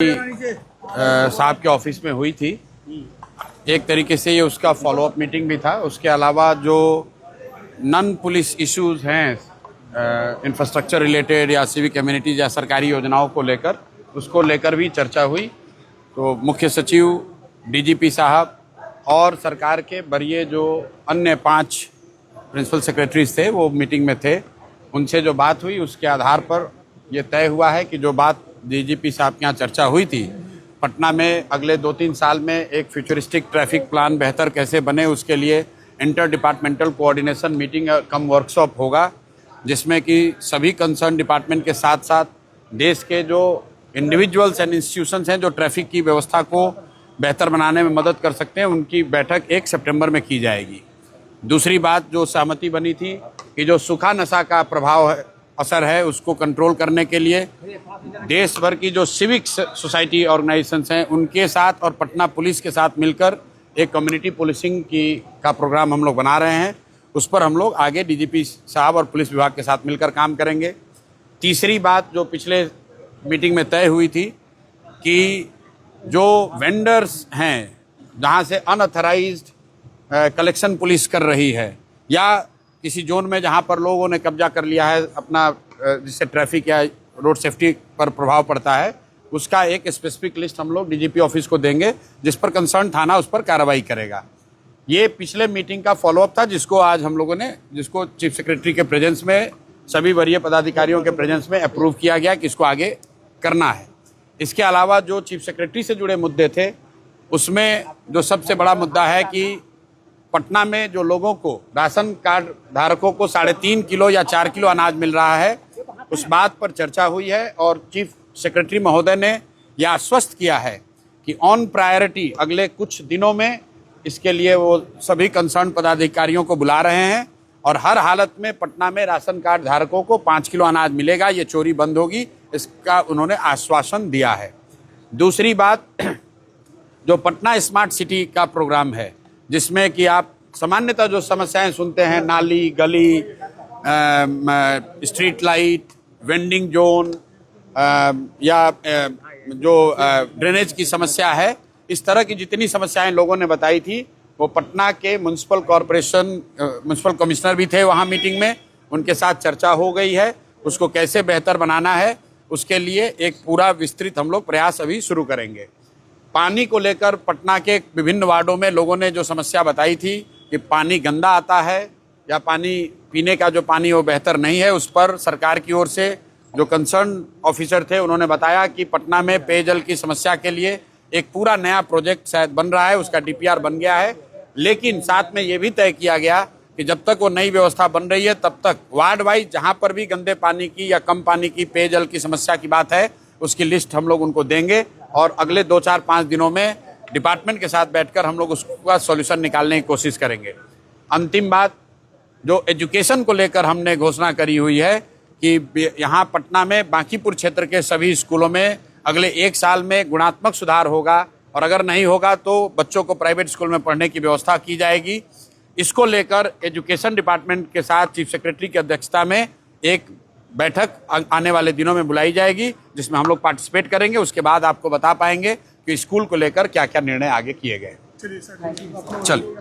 साहब के ऑफिस में हुई थी। एक तरीके से ये उसका फॉलोअप मीटिंग भी था। उसके अलावा जो नॉन पुलिस इश्यूज हैं इंफ्रास्ट्रक्चर रिलेटेड या सिविक कम्युनिटीज या सरकारी योजनाओं को लेकर, उसको लेकर भी चर्चा हुई। तो मुख्य सचिव, डीजीपी साहब और सरकार के वरीय जो अन्य 5 प्रिंसिपल सेक्रेटरीज थे वो मीटिंग में थे। उनसे जो बात हुई उसके आधार पर यह तय हुआ है कि जो बात डीजीपी साहब के यहाँ चर्चा हुई थी, पटना में अगले 2-3 साल में एक फ्यूचरिस्टिक ट्रैफिक प्लान बेहतर कैसे बने, उसके लिए इंटर डिपार्टमेंटल कोऑर्डिनेशन मीटिंग कम वर्कशॉप होगा, जिसमें कि सभी कंसर्न डिपार्टमेंट के साथ साथ देश के जो इंडिविजुअल्स एंड इंस्टीट्यूशंस हैं जो ट्रैफिक की व्यवस्था को बेहतर बनाने में मदद कर सकते हैं, उनकी बैठक 1 सितंबर में की जाएगी। दूसरी बात जो सहमति बनी थी कि जो सूखा नशा का प्रभाव है, असर है, उसको कंट्रोल करने के लिए देश भर की जो सिविक सोसाइटी ऑर्गेनाइजेशंस हैं उनके साथ और पटना पुलिस के साथ मिलकर एक कम्युनिटी पुलिसिंग का प्रोग्राम हम लोग बना रहे हैं। उस पर हम लोग आगे डीजीपी साहब और पुलिस विभाग के साथ मिलकर काम करेंगे। तीसरी बात जो पिछले मीटिंग में तय हुई थी कि जो वेंडर्स हैं जहां से अनऑथराइज्ड कलेक्शन पुलिस कर रही है या किसी जोन में जहां पर लोगों ने कब्जा कर लिया है अपना, जिससे ट्रैफिक या रोड सेफ्टी पर प्रभाव पड़ता है, उसका एक स्पेसिफिक लिस्ट हम लोग डीजीपी ऑफिस को देंगे, जिस पर कंसर्न थाना उस पर कार्रवाई करेगा। ये पिछले मीटिंग का फॉलोअप था जिसको आज हम लोगों ने, जिसको चीफ सेक्रेटरी के प्रेजेंस में, सभी वरीय पदाधिकारियों के प्रेजेंस में अप्रूव किया गया कि इसको आगे करना है। इसके अलावा जो चीफ सेक्रेटरी से जुड़े मुद्दे थे उसमें जो सबसे बड़ा मुद्दा है कि पटना में जो लोगों को, राशन कार्ड धारकों को 3.5 किलो या 4 किलो अनाज मिल रहा है, उस बात पर चर्चा हुई है और चीफ सेक्रेटरी महोदय ने यह आश्वस्त किया है कि ऑन प्रायोरिटी अगले कुछ दिनों में इसके लिए वो सभी कंसर्न पदाधिकारियों को बुला रहे हैं और हर हालत में पटना में राशन कार्ड धारकों को 5 किलो अनाज मिलेगा, ये चोरी बंद होगी, इसका उन्होंने आश्वासन दिया है। दूसरी बात, जो पटना स्मार्ट सिटी का प्रोग्राम है, जिसमें कि आप सामान्यतः जो समस्याएं सुनते हैं, नाली, गली, स्ट्रीट लाइट, वेंडिंग जोन या जो ड्रेनेज की समस्या है, इस तरह की जितनी समस्याएं लोगों ने बताई थी, वो पटना के म्युनिसिपल कॉरपोरेशन म्युनिसिपल कमिश्नर भी थे वहाँ मीटिंग में, उनके साथ चर्चा हो गई है। उसको कैसे बेहतर बनाना है उसके लिए एक पूरा विस्तृत हम लोग प्रयास अभी शुरू करेंगे। पानी को लेकर पटना के विभिन्न वार्डों में लोगों ने जो समस्या बताई थी कि पानी गंदा आता है या पानी पीने का जो पानी वो बेहतर नहीं है, उस पर सरकार की ओर से जो कंसर्न ऑफिसर थे उन्होंने बताया कि पटना में पेयजल की समस्या के लिए एक पूरा नया प्रोजेक्ट शायद बन रहा है, उसका डीपीआर बन गया है, लेकिन साथ में ये भी तय किया गया कि जब तक वो नई व्यवस्था बन रही है तब तक वार्ड वाइज जहाँ पर भी गंदे पानी की या कम पानी की पेयजल की समस्या की बात है, उसकी लिस्ट हम लोग उनको देंगे और अगले 2-4-5 दिनों में डिपार्टमेंट के साथ बैठकर हम लोग उसका सॉल्यूशन निकालने की कोशिश करेंगे। अंतिम बात, जो एजुकेशन को लेकर हमने घोषणा करी हुई है कि यहाँ पटना में बांकीपुर क्षेत्र के सभी स्कूलों में अगले 1 साल में गुणात्मक सुधार होगा और अगर नहीं होगा तो बच्चों को प्राइवेट स्कूल में पढ़ने की व्यवस्था की जाएगी। इसको लेकर एजुकेशन डिपार्टमेंट के साथ चीफ सेक्रेटरी की अध्यक्षता में एक बैठक आने वाले दिनों में बुलाई जाएगी, जिसमें हम लोग पार्टिसिपेट करेंगे। उसके बाद आपको बता पाएंगे कि स्कूल को लेकर क्या क्या निर्णय आगे किए गए। चलिए।